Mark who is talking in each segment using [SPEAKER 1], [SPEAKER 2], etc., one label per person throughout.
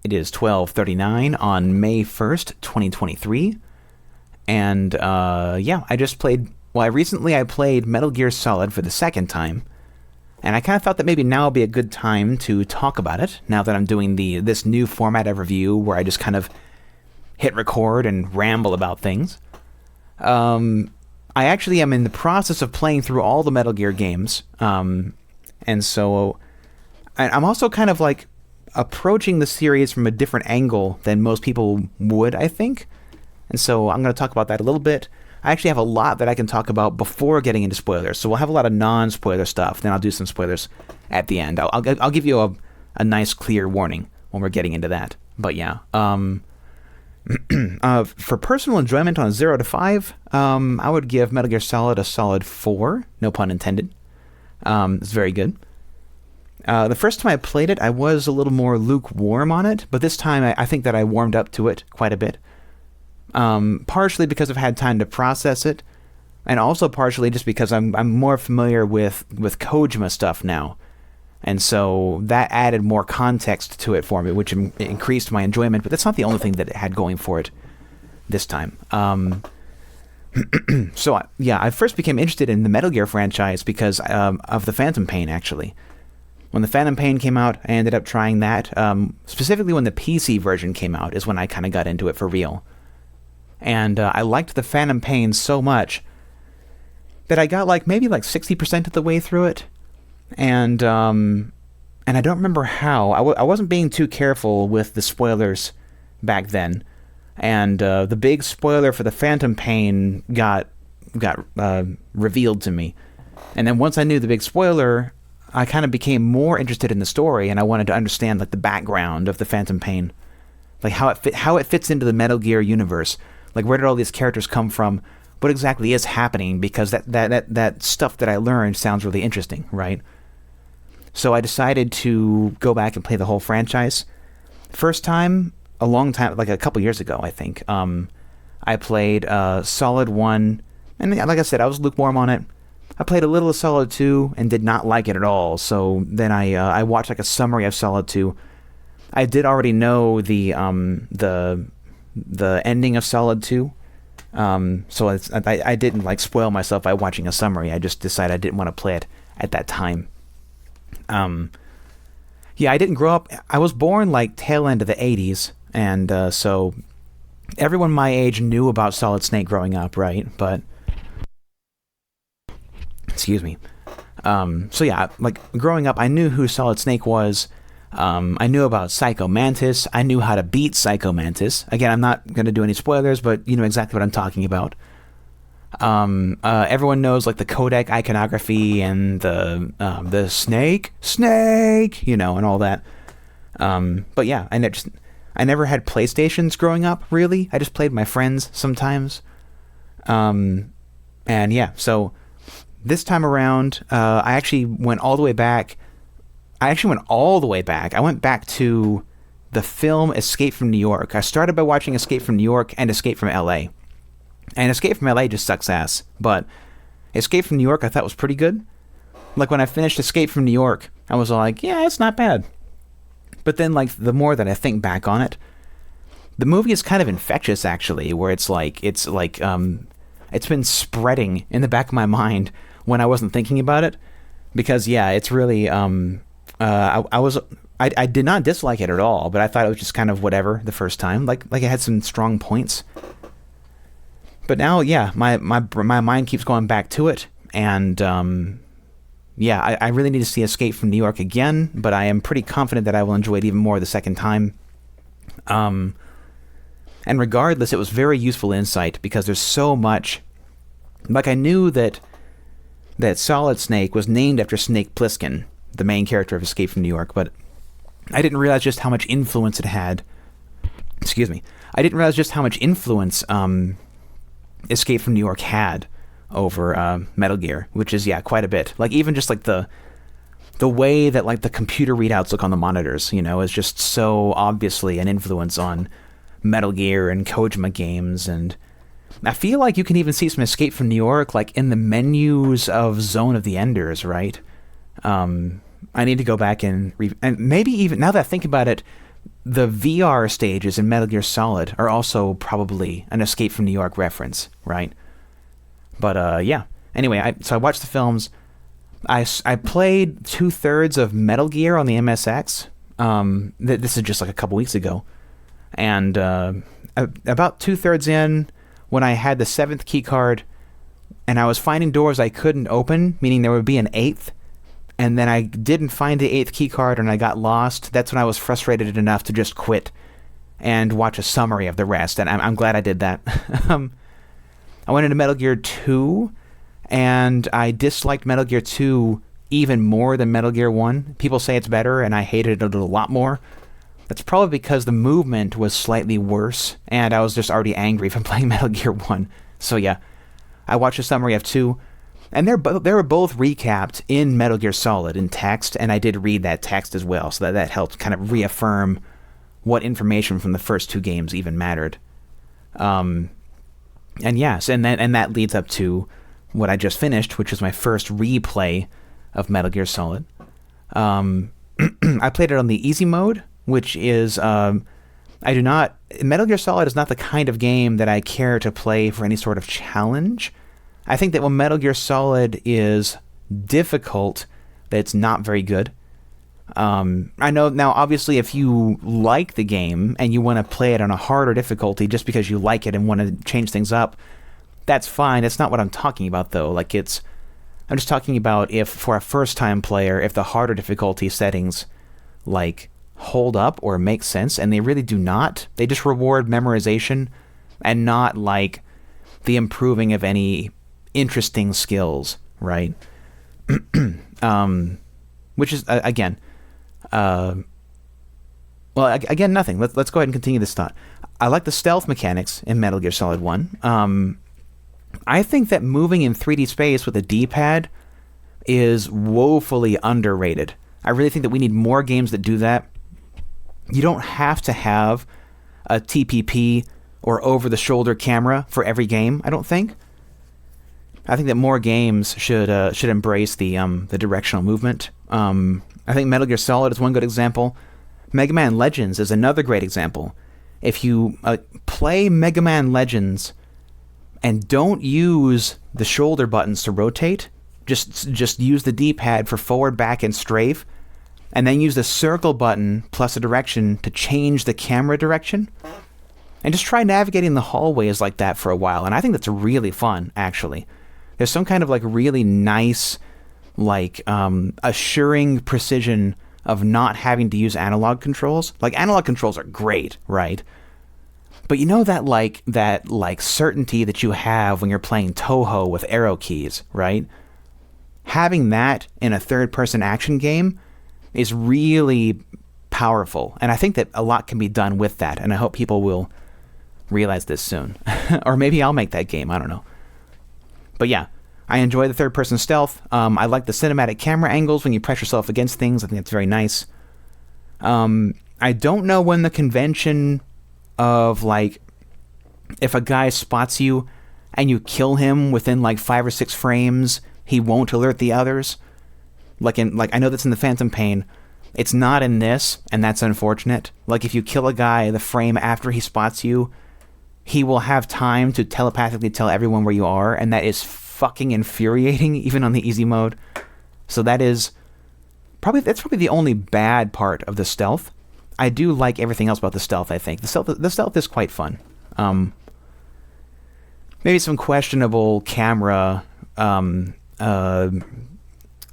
[SPEAKER 1] It is 12:39 on May 1st, 2023. And I just played, recently I played Metal Gear Solid for the second time. And I kind of thought that maybe now would be a good time to talk about it, now that I'm doing this new format of review where I just kind of hit record and ramble about things. I actually am in the process of playing through all the Metal Gear games. And so I'm also kind of like approaching the series from a different angle than most people would, I think. And so I'm going to talk about that a little bit. I actually have a lot that I can talk about before getting into spoilers. So we'll have a lot of non-spoiler stuff. Then I'll do some spoilers at the end. I'll give you a nice, clear warning when we're getting into that. But yeah. For personal enjoyment on 0 to 5, I would give Metal Gear Solid a solid 4. No pun intended. It's very good. The first time I played it, I was a little more lukewarm on it. But this time, I think that I warmed up to it quite a bit. Partially because I've had time to process it, and also partially just because I'm more familiar with Kojima stuff now, and so that added more context to it for me, which increased my enjoyment. But that's not the only thing that it had going for it this time. So I first became interested in the Metal Gear franchise because of the Phantom Pain. Actually, when the Phantom Pain came out, I ended up trying that. Specifically, when the PC version came out, is when I kind of got into it for real. And I liked the Phantom Pain so much that I got maybe 60% of the way through it. And I don't remember how. I wasn't being too careful with the spoilers back then. And the big spoiler for the Phantom Pain got revealed to me. And then once I knew the big spoiler, I kind of became more interested in the story, and I wanted to understand the background of the Phantom Pain. How it fits into the Metal Gear universe. Where did all these characters come from? What exactly is happening? Because that stuff that I learned sounds really interesting, right? So I decided to go back and play the whole franchise. First time, a long time, a couple years ago, I think. I played Solid 1, and like I said, I was lukewarm on it. I played a little of Solid 2 and did not like it at all. So then I watched a summary of Solid 2. I did already know the ending of Solid 2, so I didn't spoil myself by watching a summary. I just decided I didn't want to play it at that time. I didn't grow up. I was born tail end of the 80s, and so everyone my age knew about Solid Snake growing up, right? But excuse me. Growing up, I knew who Solid Snake was. I knew about Psycho Mantis. I knew how to beat Psycho Mantis. Again, I'm not going to do any spoilers, but you know exactly what I'm talking about. Everyone knows the codec iconography and the snake, and all that. But yeah, I never had PlayStations growing up, really. I just played my friends sometimes. And yeah, so this time around, I actually went all the way back. I went back to the film Escape from New York. I started by watching Escape from New York and Escape from LA. And Escape from LA just sucks ass. But Escape from New York I thought was pretty good. When I finished Escape from New York, I was yeah, it's not bad. But then the more that I think back on it, the movie is kind of infectious actually, where it's been spreading in the back of my mind when I wasn't thinking about it. Because yeah, it's really I did not dislike it at all, but I thought it was just kind of whatever the first time. It had some strong points. But now, yeah, my mind keeps going back to it, and I really need to see Escape from New York again, but I am pretty confident that I will enjoy it even more the second time. And regardless, it was very useful insight, because there's so much. I knew that Solid Snake was named after Snake Plissken, the main character of Escape from New York, but I didn't realize just how much influence it had. Excuse me. I didn't realize just how much influence Escape from New York had over Metal Gear, which is, yeah, quite a bit. Even just the way that the computer readouts look on the monitors, is just so obviously an influence on Metal Gear and Kojima games. And I feel like you can even see some Escape from New York in the menus of Zone of the Enders, right? I need to go back and maybe even, now that I think about it, the VR stages in Metal Gear Solid are also probably an Escape from New York reference, right? But yeah. Anyway, so I watched the films. I played 2/3 of Metal Gear on the MSX. This is just like a couple weeks ago. And about 2/3 in, when I had the 7th key card, and I was finding doors I couldn't open, meaning there would be an 8th, and then I didn't find the 8th key card and I got lost, that's when I was frustrated enough to just quit and watch a summary of the rest, and I'm glad I did that. I went into Metal Gear 2, and I disliked Metal Gear 2 even more than Metal Gear 1. People say it's better, and I hated it a lot more. That's probably because the movement was slightly worse, and I was just already angry from playing Metal Gear 1. So yeah, I watched a summary of 2, and they were both recapped in Metal Gear Solid in text, and I did read that text as well, so that helped kind of reaffirm what information from the first 2 games even mattered. And yes, and that leads up to what I just finished, which was my first replay of Metal Gear Solid. I played it on the easy mode, which is Metal Gear Solid is not the kind of game that I care to play for any sort of challenge. I think that when Metal Gear Solid is difficult, that it's not very good. I know now, obviously, if you like the game and you want to play it on a harder difficulty just because you like it and want to change things up, that's fine. That's not what I'm talking about, though. I'm just talking about if, for a first-time player, if the harder difficulty settings, hold up or make sense, and they really do not. They just reward memorization and not, the improving of any interesting skills, right? Which is, again... again, nothing. Let's go ahead and continue this thought. I like the stealth mechanics in Metal Gear Solid 1. I think that moving in 3D space with a D-pad is woefully underrated. I really think that we need more games that do that. You don't have to have a TPP or over-the-shoulder camera for every game, I don't think. I think that more games should embrace the directional movement. I think Metal Gear Solid is one good example. Mega Man Legends is another great example. If you play Mega Man Legends and don't use the shoulder buttons to rotate, just use the D-pad for forward, back, and strafe, and then use the circle button plus a direction to change the camera direction, and just try navigating the hallways like that for a while, and I think that's really fun, actually. There's some kind of really nice, assuring precision of not having to use analog controls. Analog controls are great, right? But you know that certainty that you have when you're playing Toho with arrow keys, right? Having that in a third-person action game is really powerful, and I think that a lot can be done with that, and I hope people will realize this soon. Or maybe I'll make that game, I don't know. But yeah, I enjoy the third-person stealth. I like the cinematic camera angles when you press yourself against things. I think it's very nice. I don't know when the convention of, if a guy spots you and you kill him within, 5 or 6 frames, he won't alert the others. I know that's in the Phantom Pain. It's not in this, and that's unfortunate. If you kill a guy the frame after he spots you, he will have time to telepathically tell everyone where you are, and that is fucking infuriating, even on the easy mode. So that's probably the only bad part of the stealth. I do like everything else about the stealth, I think. The stealth is quite fun. Maybe some questionable camera, cone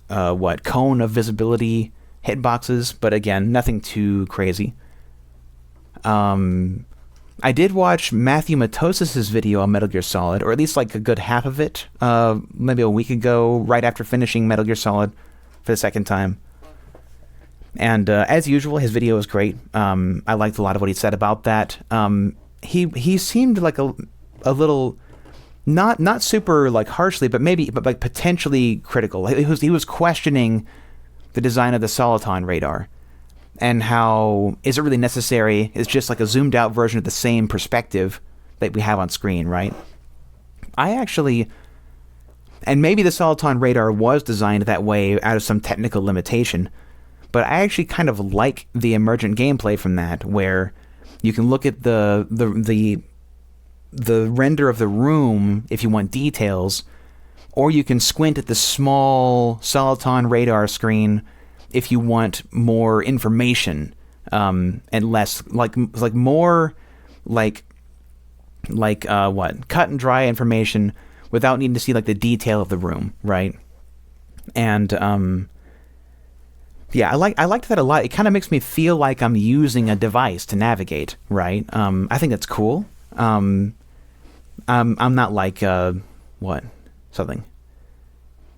[SPEAKER 1] of visibility hitboxes, but again, nothing too crazy. I did watch Matthew Matos's video on Metal Gear Solid, or at least a good half of it, maybe a week ago, right after finishing Metal Gear Solid for the second time. And as usual, his video was great. I liked a lot of what he said about that. He seemed like a little, not super harshly, but potentially critical. He was questioning the design of the Soliton radar. And how, is it really necessary? It's just a zoomed out version of the same perspective that we have on screen, right? I actually, and maybe the Soliton radar was designed that way out of some technical limitation, But I actually kind of like the emergent gameplay from that, where you can look at the render of the room if you want details, or you can squint at the small Soliton radar screen if you want more information, and less more cut and dry information without needing to see like the detail of the room, right? And yeah, I liked that a lot. It kind of makes me feel like I'm using a device to navigate, right? I think that's cool. I'm not like something.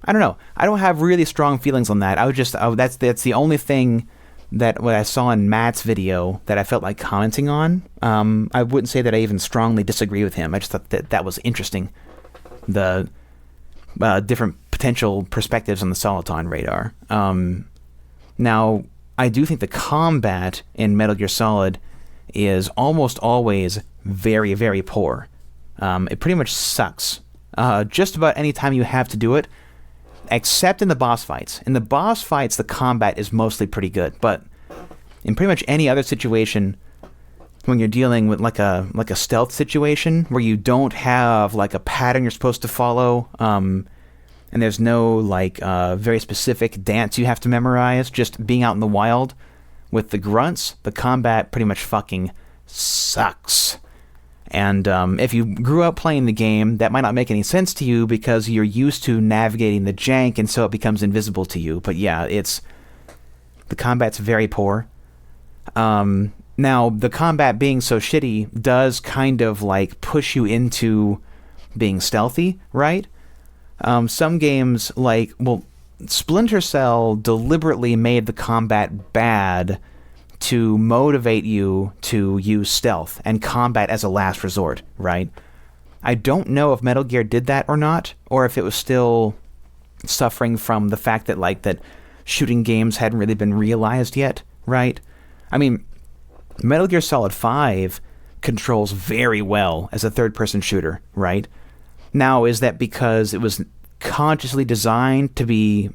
[SPEAKER 1] I don't know. I don't have really strong feelings on that. That's the only thing that what I saw in Matt's video that I felt like commenting on. I wouldn't say that I even strongly disagree with him. I just thought that was interesting. The different potential perspectives on the Soliton radar. Now, I do think the combat in Metal Gear Solid is almost always very, very poor. It pretty much sucks. Just about any time you have to do it, except in the boss fights. In the boss fights, the combat is mostly pretty good, but in pretty much any other situation, when you're dealing with like a stealth situation where you don't have like a pattern you're supposed to follow, and there's no like very specific dance you have to memorize, just being out in the wild with the grunts, the combat pretty much fucking sucks. And if you grew up playing the game, that might not make any sense to you because you're used to navigating the jank, and so it becomes invisible to you. But yeah, the combat's very poor. Now, the combat being so shitty does kind of like push you into being stealthy, right? Some games Splinter Cell deliberately made the combat bad to motivate you to use stealth and combat as a last resort, right? I don't know if Metal Gear did that or not, or if it was still suffering from the fact that that shooting games hadn't really been realized yet, right? I mean, Metal Gear Solid 5 controls very well as a third-person shooter, right? Now, is that because it was consciously designed to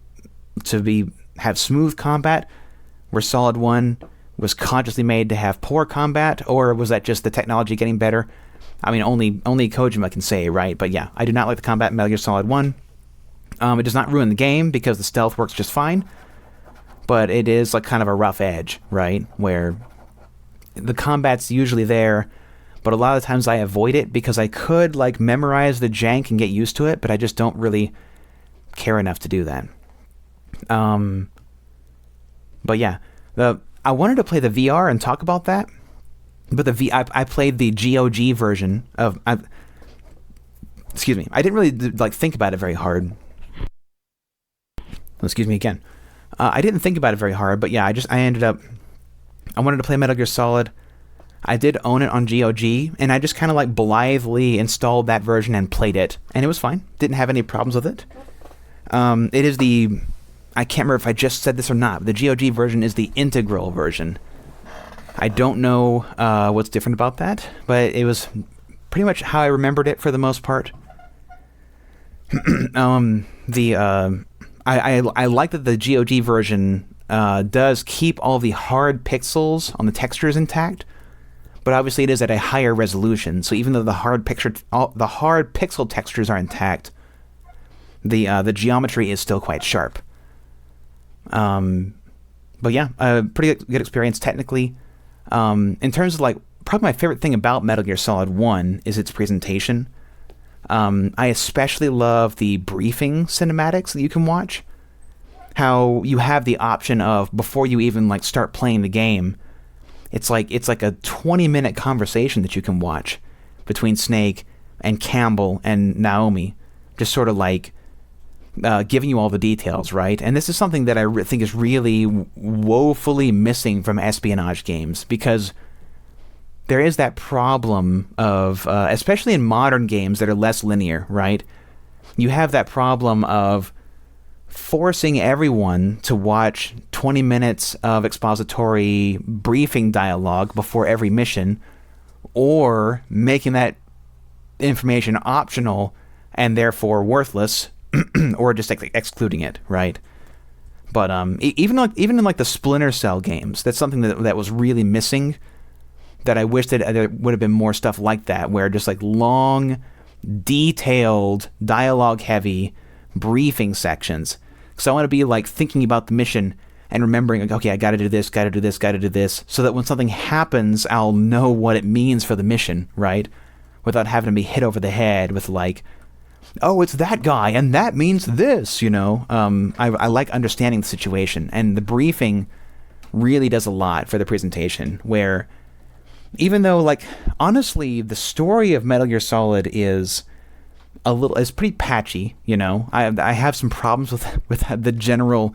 [SPEAKER 1] have smooth combat, where Solid 1 was consciously made to have poor combat, or was that just the technology getting better? I mean, only Kojima can say, right? But yeah, I do not like the combat in Metal Gear Solid 1. It does not ruin the game because the stealth works just fine, but it is like kind of a rough edge, right? Where the combat's usually there, but a lot of the times I avoid it because I could like memorize the jank and get used to it, but I just don't really care enough to do that. But yeah, I wanted to play the VR and talk about that, but I played the GOG version of. Excuse me. I didn't really think about it very hard. Excuse me again. I didn't think about it very hard, but yeah, I wanted to play Metal Gear Solid. I did own it on GOG, and I just kind of blithely installed that version and played it, and it was fine. Didn't have any problems with it. It is I can't remember if I just said this or not, but the GOG version is the integral version. I don't know what's different about that, but it was pretty much how I remembered it for the most part. I like that the GOG version does keep all the hard pixels on the textures intact, but obviously it is at a higher resolution. So even though the hard pixel textures are intact, the geometry is still quite sharp. But yeah, a pretty good experience technically. In terms of probably my favorite thing about Metal Gear Solid 1 is its presentation. I especially love the briefing cinematics that you can watch. How you have the option of, before you even start playing the game, it's like a 20-minute conversation that you can watch between Snake and Campbell and Naomi, just sort of giving you all the details, right? And this is something that I think is really woefully missing from espionage games, because there is that problem of, especially in modern games that are less linear, right? You have that problem of forcing everyone to watch 20 minutes of expository briefing dialogue before every mission, or making that information optional and therefore worthless, or just excluding it, right? But even in like the Splinter Cell games, that's something that was really missing. That I wish that there would have been more stuff like that, where just like long, detailed, dialogue-heavy briefing sections. Because I want to be like thinking about the mission and remembering, like, okay, I got to do this, got to do this, got to do this, so that when something happens, I'll know what it means for the mission, right? Without having to be hit over the head with like, oh, it's that guy, and that means this, you know? I like understanding the situation, and the briefing really does a lot for the presentation, where even though, like, honestly, the story of Metal Gear Solid is pretty patchy, you know? I have some problems with the general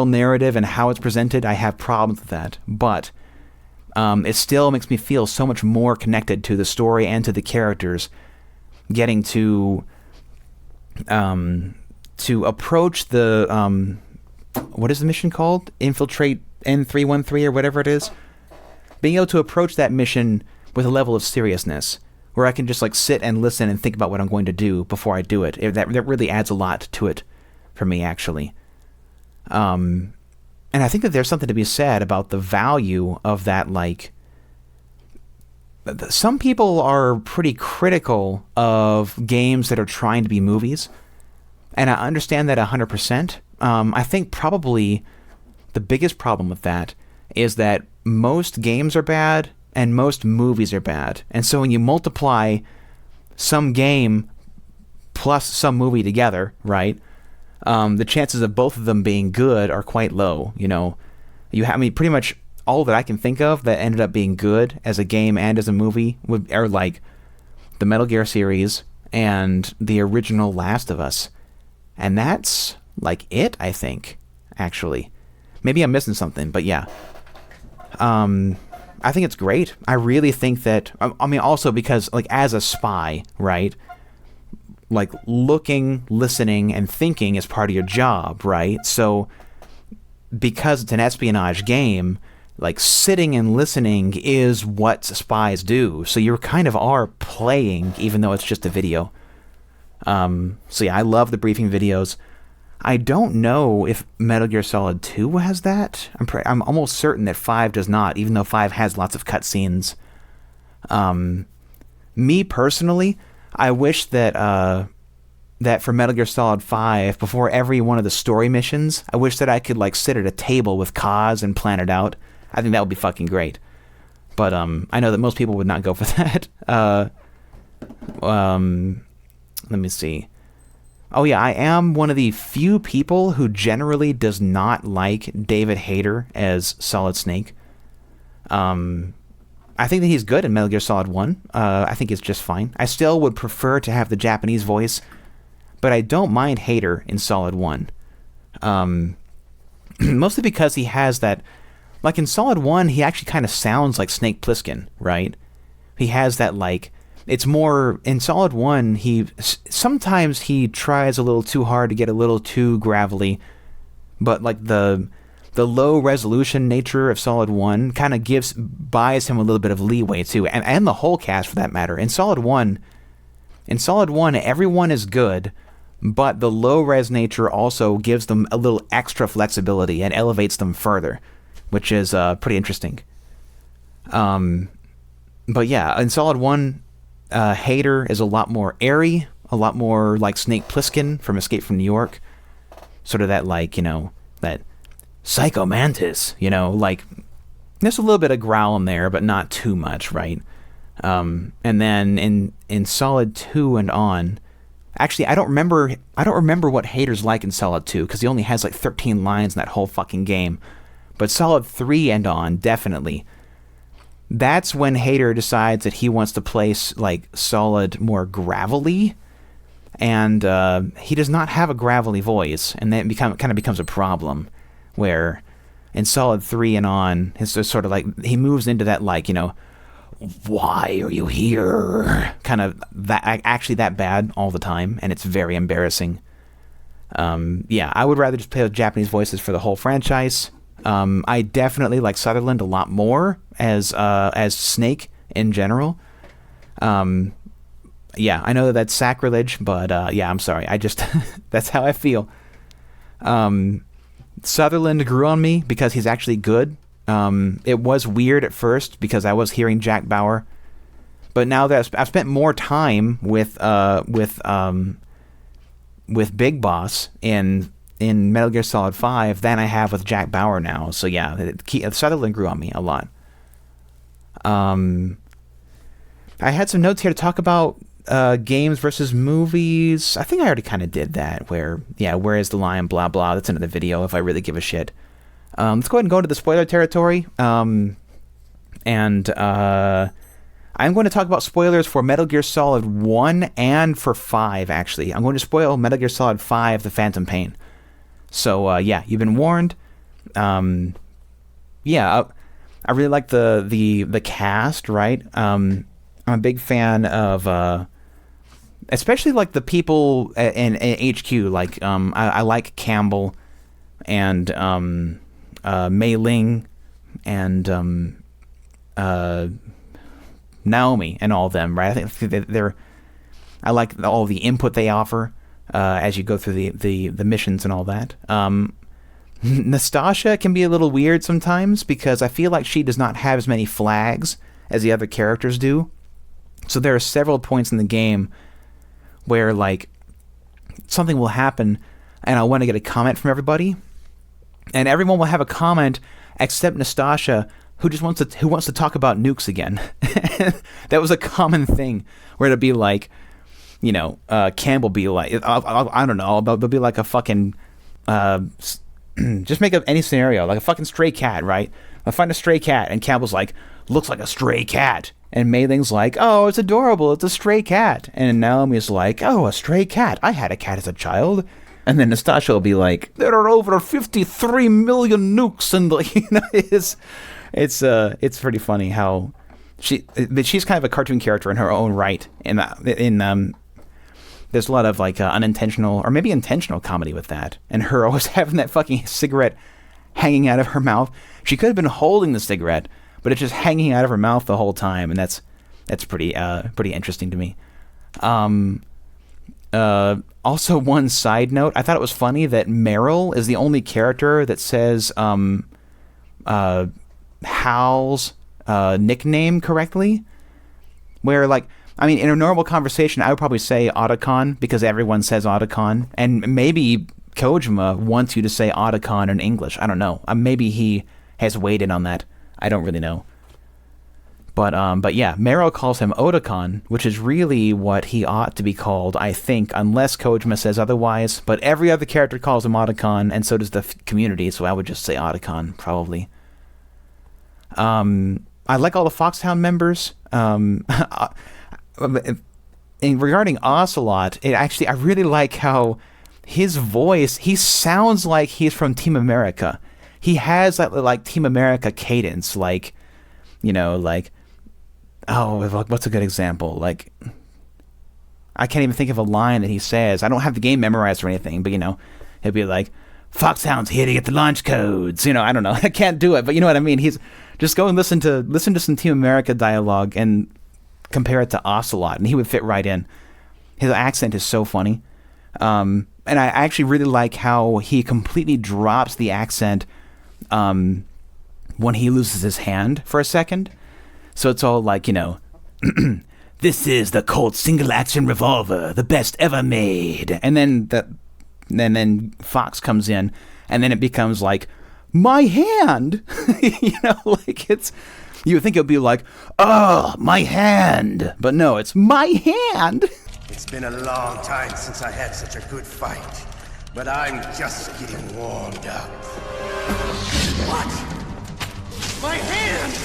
[SPEAKER 1] narrative and how it's presented. I have problems with that, but it still makes me feel so much more connected to the story and to the characters, getting to approach the what is the mission called? Infiltrate N313 or whatever it is. Being able to approach that mission with a level of seriousness, where I can just like sit and listen and think about what I'm going to do before I do it. That really adds a lot to it for me, actually. And I think that there's something to be said about the value of that. Like, some people are pretty critical of games that are trying to be movies, and I understand that 100%. I think probably the biggest problem with that is that most games are bad and most movies are bad. And so when you multiply some game plus some movie together, right, the chances of both of them being good are quite low. You know, pretty much all that I can think of that ended up being good as a game and as a movie are like the Metal Gear series and the original Last of Us. And that's like it, I think, actually. Maybe I'm missing something, but yeah. I think it's great. I really think that, I mean, also because, like, as a spy, right, like, looking, listening, and thinking is part of your job, right? So, because it's an espionage game, like, sitting and listening is what spies do. So you kind of are playing, even though it's just a video. So yeah, I love the briefing videos. I don't know if Metal Gear Solid 2 has that. I'm almost certain that 5 does not, even though 5 has lots of cutscenes. Me personally, I wish that that for Metal Gear Solid 5, before every one of the story missions, I wish that I could like sit at a table with Kaz and plan it out. I think that would be fucking great. But I know that most people would not go for that. Let me see. Oh yeah, I am one of the few people who generally does not like David Hayter as Solid Snake. I think that he's good in Metal Gear Solid 1. I think it's just fine. I still would prefer to have the Japanese voice, but I don't mind Hayter in Solid 1. Mostly because he has that... Like in Solid 1, he actually kind of sounds like Snake Plissken, right? He has that like... It's more, in Solid 1, sometimes he tries a little too hard to get a little too gravelly, but like the low resolution nature of Solid 1 kind of buys him a little bit of leeway too, and the whole cast for that matter. In Solid 1, everyone is good, but the low res nature also gives them a little extra flexibility and elevates them further, which is pretty interesting. But yeah, in Solid 1, Hayter is a lot more airy, a lot more like Snake Plissken from Escape from New York. Sort of that, like, you know, that Psycho Mantis, you know, like, there's a little bit of growl in there, but not too much, right? And then in Solid 2 and on, actually, I don't remember what Hayter's like in Solid 2, because he only has like 13 lines in that whole fucking game. But Solid 3 and on, definitely. That's when Hayter decides that he wants to place like Solid more gravelly, and he does not have a gravelly voice, and that kind of becomes a problem. Where in Solid 3 and on, it's just sort of like he moves into that like, you know, why are you here? Kind of that, actually that bad all the time, and it's very embarrassing. Yeah, I would rather just play with Japanese voices for the whole franchise. I definitely like Sutherland a lot more as Snake in general. Yeah, I know that that's sacrilege, but yeah, I'm sorry. I just that's how I feel. Sutherland grew on me because he's actually good. It was weird at first because I was hearing Jack Bauer, but now that I've spent more time with Big Boss in Metal Gear Solid 5 than I have with Jack Bauer now. So yeah, Sutherland grew on me a lot. I had some notes here to talk about games versus movies. I think I already kind of did that. Where is the line? Blah blah. That's another video if I really give a shit. Let's go ahead and go into the spoiler territory. I'm going to talk about spoilers for Metal Gear Solid 1 and for 5, actually. I'm going to spoil Metal Gear Solid 5, The Phantom Pain. So, you've been warned. I really like the cast, right? I'm a big fan of, especially like the people in HQ. Like, I like Campbell and Mei Ling and Naomi and all of them, right? I think I like all the input they offer as you go through the missions and all that. Nastasha can be a little weird sometimes because I feel like she does not have as many flags as the other characters do. So there are several points in the game where like something will happen and I want to get a comment from everybody, and everyone will have a comment except Nastasha, who wants to talk about nukes again. That was a common thing where it'd be like, Campbell be like, I don't know, but it'll be like a fucking, just make up any scenario, like a fucking stray cat, right? I find a stray cat, and Campbell's like, looks like a stray cat. And Mei Ling's like, oh, it's adorable, it's a stray cat. And Naomi's like, oh, a stray cat. I had a cat as a child. And then Nastasha will be like, there are over 53 million nukes, and it's pretty funny how she's kind of a cartoon character in her own right. There's a lot of like unintentional or maybe intentional comedy with that, and her always having that fucking cigarette hanging out of her mouth. She could have been holding the cigarette, but it's just hanging out of her mouth the whole time, and that's pretty interesting to me. Also, one side note, I thought it was funny that Meryl is the only character that says Hal's nickname correctly. Where, like, I mean, in a normal conversation, I would probably say Otacon because everyone says Otacon, and maybe Kojima wants you to say Otacon in English. I don't know. Maybe he has weighed in on that. I don't really know. But yeah, Meryl calls him Otacon, which is really what he ought to be called, I think, unless Kojima says otherwise. But every other character calls him Otacon, and so does the community, so I would just say Otacon, probably. I like all the Foxhound members. Regarding Ocelot, I really like how his voice, he sounds like he's from Team America. He has that like Team America cadence, like, what's a good example? Like, I can't even think of a line that he says. I don't have the game memorized or anything, but he'll be like, Foxhound's here to get the launch codes. I don't know. I can't do it, but you know what I mean. He's just go and listen to some Team America dialogue and compare it to Ocelot, and he would fit right in. His accent is so funny. And I actually really like how he completely drops the accent when he loses his hand for a second. So it's all like, this is the Colt single-action revolver, the best ever made. And then Fox comes in, and then it becomes like, my hand! Like it's... You would think it would be like, oh, my hand! But no, it's my hand!
[SPEAKER 2] It's been a long time since I had such a good fight, but I'm just getting warmed up. What? My hand!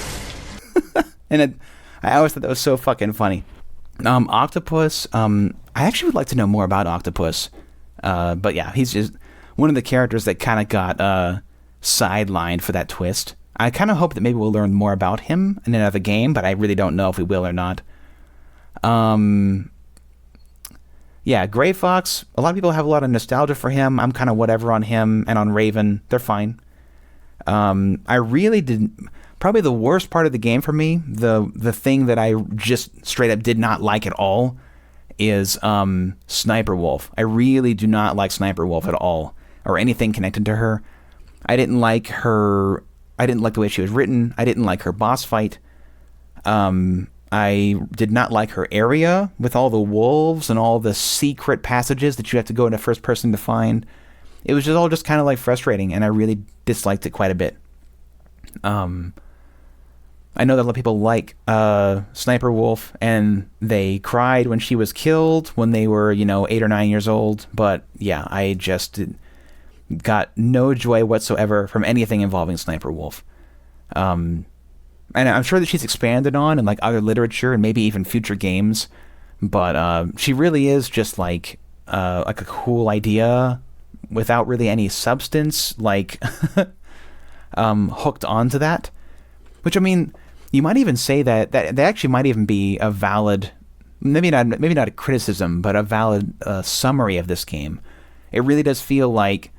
[SPEAKER 1] And I always thought that was so fucking funny. Octopus, I actually would like to know more about Octopus. But yeah, he's just one of the characters that kind of got sidelined for that twist. I kind of hope that maybe we'll learn more about him in another game, but I really don't know if we will or not. Yeah, Gray Fox, a lot of people have a lot of nostalgia for him. I'm kind of whatever on him and on Raven. They're fine. I really didn't... Probably the worst part of the game for me, the thing that I just straight up did not like at all, is Sniper Wolf. I really do not like Sniper Wolf at all. or anything connected to her. I didn't like her. I didn't like the way she was written. I didn't like her boss fight. I did not like her area with all the wolves and all the secret passages that you have to go into first person to find. It was just kind of like frustrating, and I really disliked it quite a bit. I know that a lot of people like Sniper Wolf, and they cried when she was killed when they were, 8 or 9 years old. But yeah, I just got no joy whatsoever from anything involving Sniper Wolf. And I'm sure that she's expanded on in like other literature and maybe even future games. But she really is just like a cool idea without really any substance, like hooked onto that. Which, I mean, you might even say that actually might even be a valid, maybe not a criticism, but a valid summary of this game. It really does feel like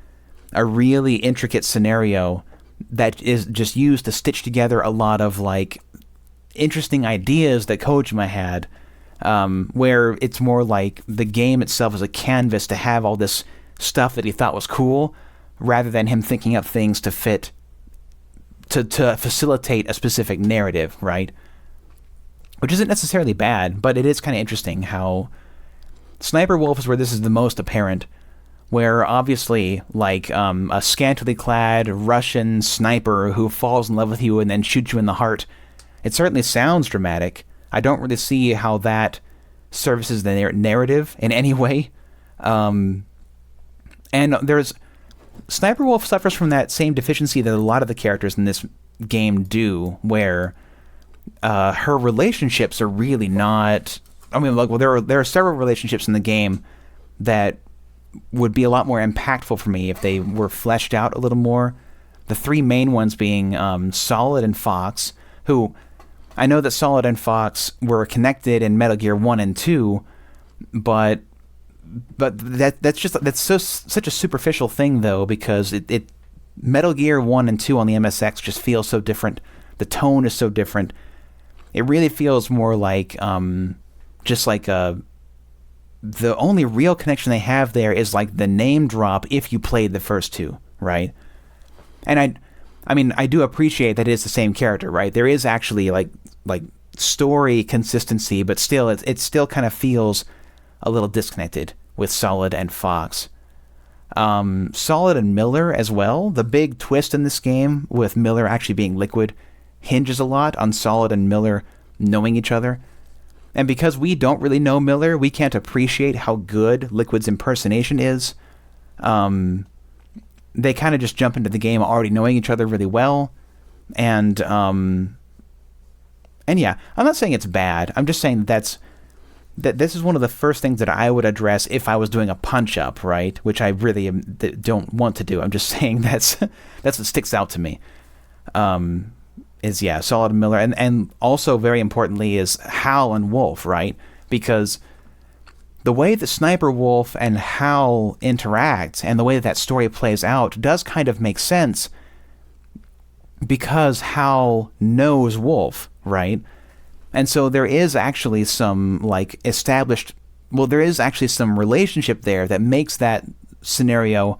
[SPEAKER 1] a really intricate scenario that is just used to stitch together a lot of like interesting ideas that Kojima had, where it's more like the game itself is a canvas to have all this stuff that he thought was cool, rather than him thinking up things to fit to facilitate a specific narrative, right? Which isn't necessarily bad, but it is kind of interesting how Sniper Wolf is where this is the most apparent, where obviously, like, a scantily clad Russian sniper who falls in love with you and then shoots you in the heart, it certainly sounds dramatic. I don't really see how that services the narrative in any way. And Sniper Wolf suffers from that same deficiency that a lot of the characters in this game do, where her relationships are really not... I mean, like, well, there are several relationships in the game that would be a lot more impactful for me if they were fleshed out a little more. The three main ones being Solid and Fox, who I know that Solid and Fox were connected in Metal Gear 1 and 2, but that's such a superficial thing, though, because it Metal Gear 1 and 2 on the MSX just feels so different. The tone is so different. It really feels more like just like the only real connection they have there is like the name drop if you played the first two, right? And I mean, I do appreciate that it is the same character, right? There is actually like story consistency, but still, it still kind of feels a little disconnected with Solid and Fox. Solid and Miller as well. The big twist in this game with Miller actually being Liquid hinges a lot on Solid and Miller knowing each other. And because we don't really know Miller, we can't appreciate how good Liquid's impersonation is. They kind of just jump into the game already knowing each other really well. And yeah, I'm not saying it's bad. I'm just saying that this is one of the first things that I would address if I was doing a punch-up, right? Which I really don't want to do. I'm just saying that's what sticks out to me. Is, yeah, Solid and Miller. And also, very importantly, is Hal and Wolf, right? Because the way that Sniper Wolf and Hal interact and the way that story plays out does kind of make sense because Hal knows Wolf, right? And so there is actually some, like, there is actually some relationship there that makes that scenario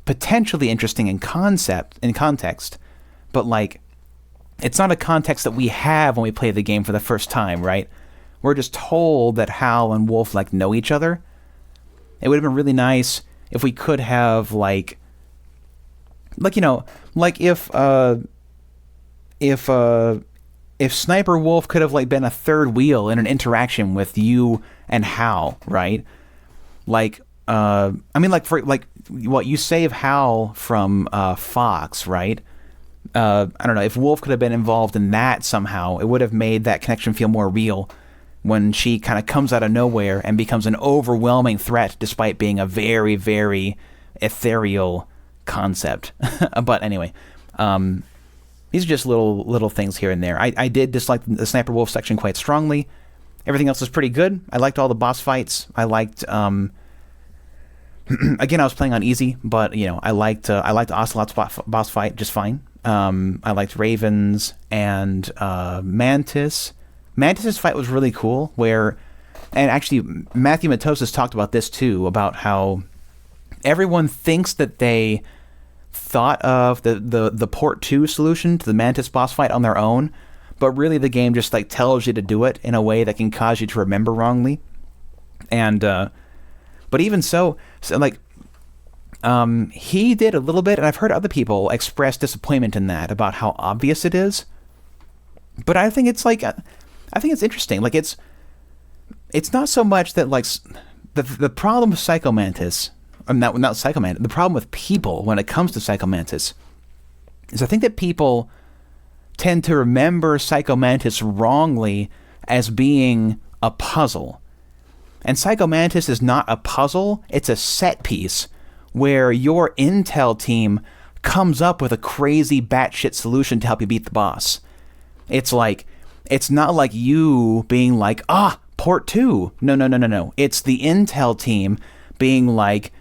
[SPEAKER 1] potentially interesting in context, but, like, it's not a context that we have when we play the game for the first time, right? We're just told that Hal and Wolf, like, know each other. It would have been really nice if we could have, like if Sniper Wolf could have, like, been a third wheel in an interaction with you and Hal, right? Like, I mean, like, for, like, what you save Hal from Fox, right? I don't know, if Wolf could have been involved in that somehow, it would have made that connection feel more real when she kind of comes out of nowhere and becomes an overwhelming threat despite being a very, very ethereal concept. But anyway, these are just little things here and there. I did dislike the Sniper Wolf section quite strongly. Everything else was pretty good. I liked all the boss fights. I liked... again, I was playing on easy, but, I liked Ocelot's boss fight just fine. I liked Ravens and Mantis. Mantis's fight was really cool, and actually Matthew Matosis talked about this too, about how everyone thinks that they thought of the port 2 solution to the Mantis boss fight on their own, but really the game just like tells you to do it in a way that can cause you to remember wrongly. And but even so like he did a little bit, and I've heard other people express disappointment in that about how obvious it is. But I think it's like I think it's interesting. Like it's not so much that like the problem with Psycho Mantis, not Psycho Mantis, the problem with people when it comes to Psycho Mantis is I think that people tend to remember Psycho Mantis wrongly as being a puzzle. And Psycho Mantis is not a puzzle, it's a set piece where your intel team comes up with a crazy batshit solution to help you beat the boss. It's like, it's not like you being like, port 2. No. It's the intel team being like,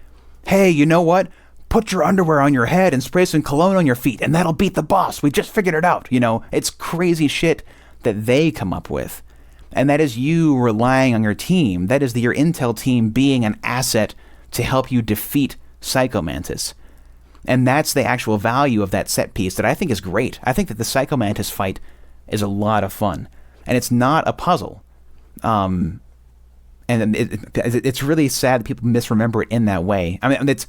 [SPEAKER 1] hey, you know what? Put your underwear on your head and spray some cologne on your feet, and that'll beat the boss. We just figured it out. You know, it's crazy shit that they come up with. And that is you relying on your team. That is your intel team being an asset to help you defeat Psycho Mantis. And that's the actual value of that set piece that I think is great. I think that the Psycho Mantis fight is a lot of fun. And it's not a puzzle. And it's really sad that people misremember it in that way. I mean, this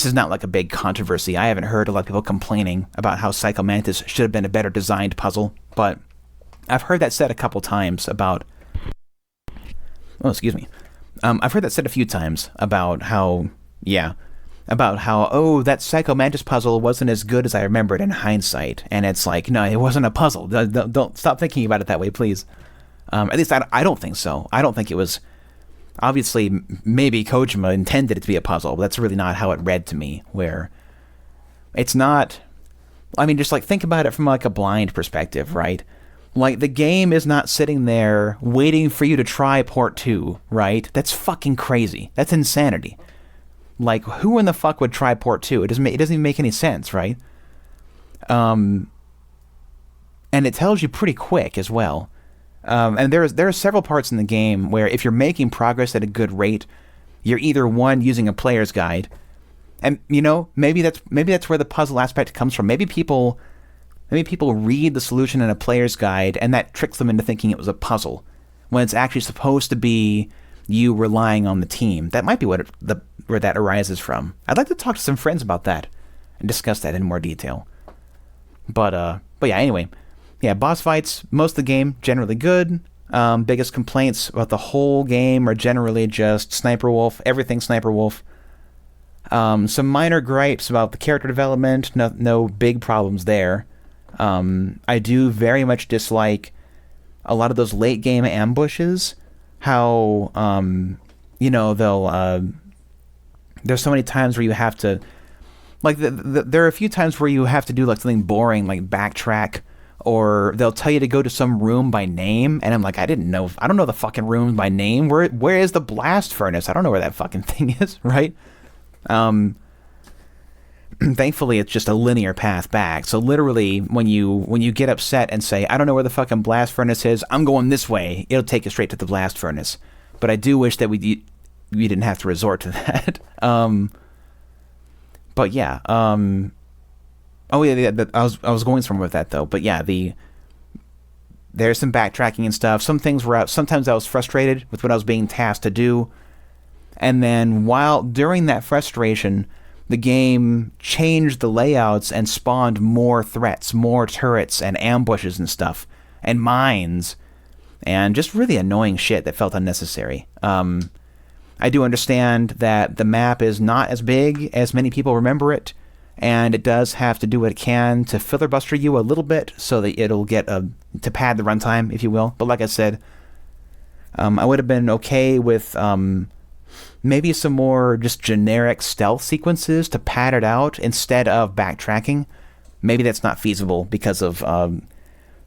[SPEAKER 1] is not like a big controversy. I haven't heard a lot of people complaining about how Psycho Mantis should have been a better designed puzzle, but I've heard that said a couple times about... Oh, excuse me. I've heard that said a few times about how, that Psycho Mantis puzzle wasn't as good as I remembered in hindsight. And it's like, no, it wasn't a puzzle. Don't stop thinking about it that way, please. At least I don't think so. I don't think it was... Obviously, maybe Kojima intended it to be a puzzle, but that's really not how it read to me, where it's not... I mean, just like think about it from like a blind perspective, right? Like the game is not sitting there waiting for you to try port 2, right? That's fucking crazy. That's insanity. Like, who in the fuck would try port 2? It doesn't even make any sense, right? And it tells you pretty quick as well. And there are several parts in the game where if you're making progress at a good rate, you're either one using a player's guide, and you know maybe that's where the puzzle aspect comes from. Maybe people read the solution in a player's guide, and that tricks them into thinking it was a puzzle when it's actually supposed to be you relying on the team. That might be where that arises from. I'd like to talk to some friends about that and discuss that in more detail. But yeah, anyway. Yeah, boss fights, most of the game, generally good. Biggest complaints about the whole game are generally just Sniper Wolf, everything Sniper Wolf. Some minor gripes about the character development, no big problems there. I do very much dislike a lot of those late game ambushes. How, there's so many times where you have to, like, there are a few times where you have to do like something boring, like backtrack, or they'll tell you to go to some room by name, and I'm like, I don't know the fucking room by name. Where is the blast furnace? I don't know where that fucking thing is, right? Thankfully, it's just a linear path back. So literally, when you get upset and say, I don't know where the fucking blast furnace is, I'm going this way, it'll take you straight to the blast furnace. But I do wish that we didn't have to resort to that. But yeah, oh yeah, I was going somewhere with that though. But yeah, there's some backtracking and stuff. Some things were out. Sometimes I was frustrated with what I was being tasked to do, and then during that frustration, the game changed the layouts and spawned more threats, more turrets and ambushes and stuff, and mines, and just really annoying shit that felt unnecessary. I do understand that the map is not as big as many people remember it, and it does have to do what it can to filibuster you a little bit so that it'll get to pad the runtime, if you will. But like I said, I would have been okay with maybe some more just generic stealth sequences to pad it out instead of backtracking. Maybe that's not feasible because of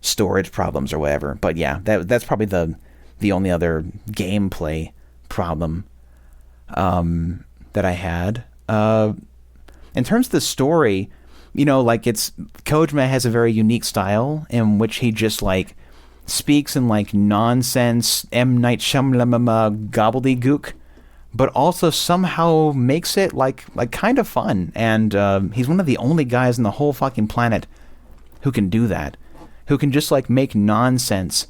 [SPEAKER 1] storage problems or whatever. But yeah, that's probably the only other gameplay problem that I had. In terms of the story, like Kojima has a very unique style in which he just like speaks in like nonsense M. Night Shyamalan gobbledygook, but also somehow makes it like kind of fun. And he's one of the only guys on the whole fucking planet who can do that, who can just like make nonsense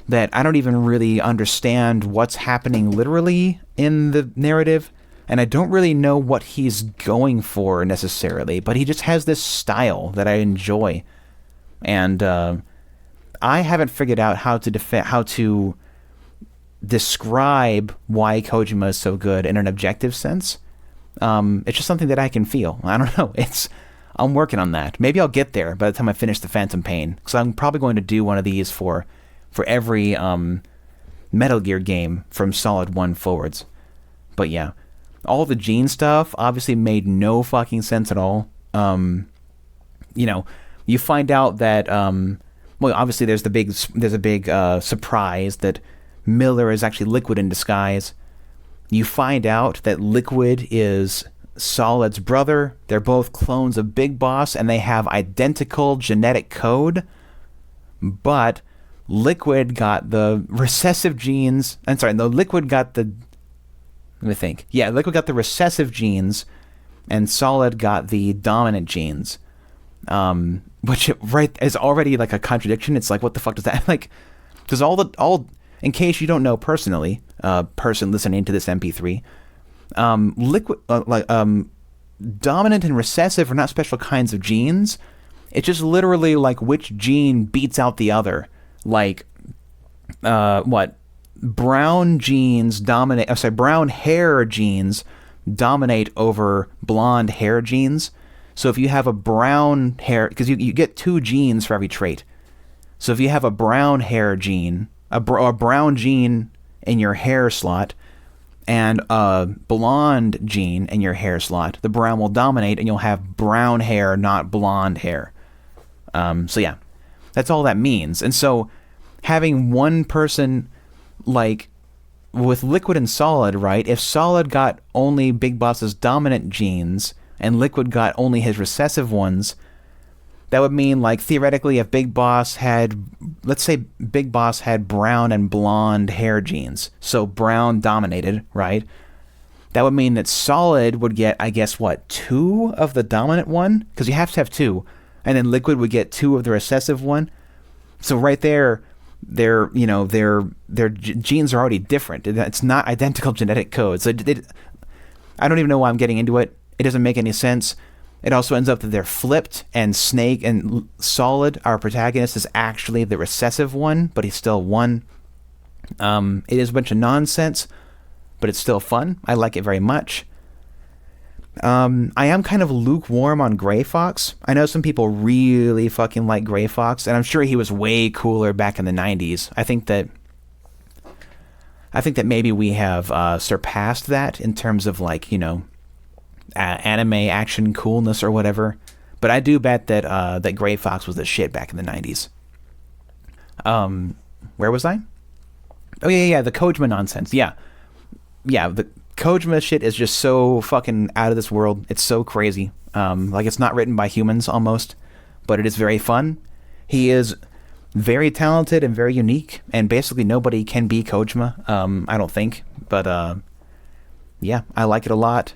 [SPEAKER 1] that I don't even really understand what's happening literally in the narrative, and I don't really know what he's going for necessarily, but he just has this style that I enjoy. And I haven't figured out how to describe why Kojima is so good in an objective sense. It's just something that I can feel. I don't know. I'm working on that. Maybe I'll get there by the time I finish the Phantom Pain, because I'm probably going to do one of these for every Metal Gear game from Solid 1 forwards. But yeah, all the Gene stuff obviously made no fucking sense at all. You find out that well, obviously there's a big surprise that Miller is actually Liquid in disguise. You find out that Liquid is Solid's brother. They're both clones of Big Boss, and they have identical genetic code. But Liquid got the recessive genes. I'm sorry, no, Liquid got the... Let me think. Yeah, Liquid got the recessive genes, and Solid got the dominant genes. Which is already like a contradiction. It's like, what the fuck does that... Like, because in case you don't know personally, person listening to this MP3, dominant and recessive are not special kinds of genes. It's just literally like which gene beats out the other. Like, brown genes dominate... I'm sorry, brown hair genes dominate over blonde hair genes. So if you have a brown hair... Because you get 2 genes for every trait. So if you have a brown hair gene... A brown gene in your hair slot and a blonde gene in your hair slot, the brown will dominate and you'll have brown hair, not blonde hair. So yeah, that's all that means. And so having one person, like with Liquid and Solid, right? If Solid got only Big Boss's dominant genes and Liquid got only his recessive ones, that would mean, like, theoretically, if Big Boss had, let's say Big Boss had brown and blonde hair genes, so brown dominated, right? That would mean that Solid would get, I guess, 2 of the dominant one? Because you have to have 2. And then Liquid would get 2 of the recessive one. So right there, their genes are already different. It's not identical genetic codes. I don't even know why I'm getting into it. It doesn't make any sense. It also ends up that they're flipped, and Snake and Solid, our protagonist, is actually the recessive one, but he's still one. It is a bunch of nonsense, but it's still fun. I like it very much. I am kind of lukewarm on Gray Fox. I know some people really fucking like Gray Fox, and I'm sure he was way cooler back in the 90s. I think that maybe we have surpassed that in terms of, like, anime action coolness or whatever, but I do bet that Gray Fox was the shit back in the 90s. Where was I? Oh yeah, the Kojima nonsense. Yeah, the Kojima shit is just so fucking out of this world. It's so crazy. Like, it's not written by humans almost, but it is very fun. He is very talented and very unique, and basically nobody can be Kojima. I don't think, but yeah, I like it a lot.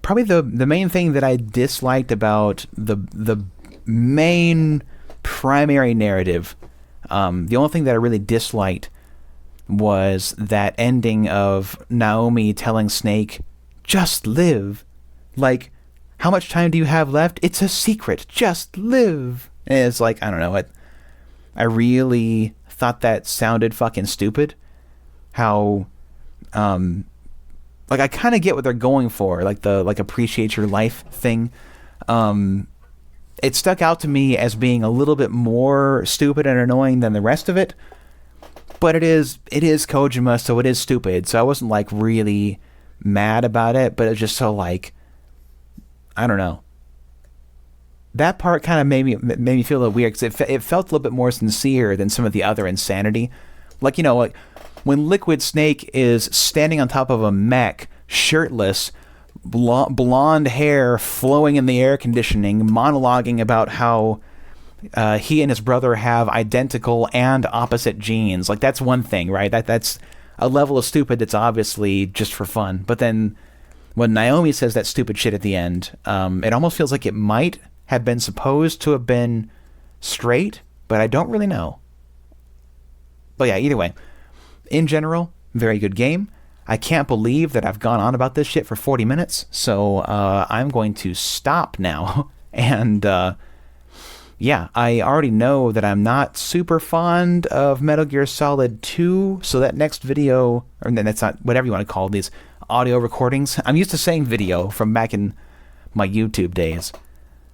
[SPEAKER 1] Probably the main thing that I disliked about the main primary narrative, the only thing that I really disliked was that ending of Naomi telling Snake, "Just live." Like, how much time do you have left? It's a secret. Just live. And it's like, I don't know. I really thought that sounded fucking stupid. How, like, I kind of get what they're going for, like the appreciate your life thing. It stuck out to me as being a little bit more stupid and annoying than the rest of it. But it is Kojima, so it is stupid. So I wasn't, like, really mad about it, but it was just so, like, I don't know. That part kind of made me feel a little weird, because it felt a little bit more sincere than some of the other insanity. Like, like, when Liquid Snake is standing on top of a mech, shirtless, blonde hair flowing in the air conditioning, monologuing about how he and his brother have identical and opposite genes. Like, that's one thing, right? That's a level of stupid that's obviously just for fun. But then when Naomi says that stupid shit at the end, it almost feels like it might have been supposed to have been straight, but I don't really know. But yeah, either way, in general, very good game. I can't believe that I've gone on about this shit for 40 minutes, so I'm going to stop now. And yeah, I already know that I'm not super fond of Metal Gear Solid 2, so that next video, or that's not, whatever you want to call these audio recordings. I'm used to saying video from back in my YouTube days.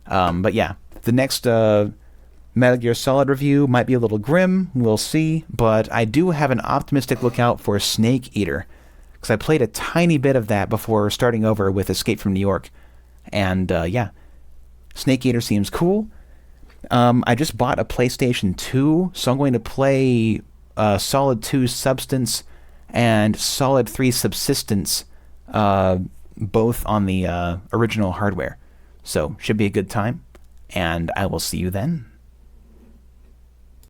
[SPEAKER 1] But yeah, the next Metal Gear Solid review might be a little grim, we'll see, but I do have an optimistic lookout for Snake Eater, because I played a tiny bit of that before starting over with Escape from New York, and yeah, Snake Eater seems cool. I just bought a PlayStation 2, so I'm going to play Solid 2 Substance and Solid 3 Subsistence, both on the original hardware. So, should be a good time, and I will see you then.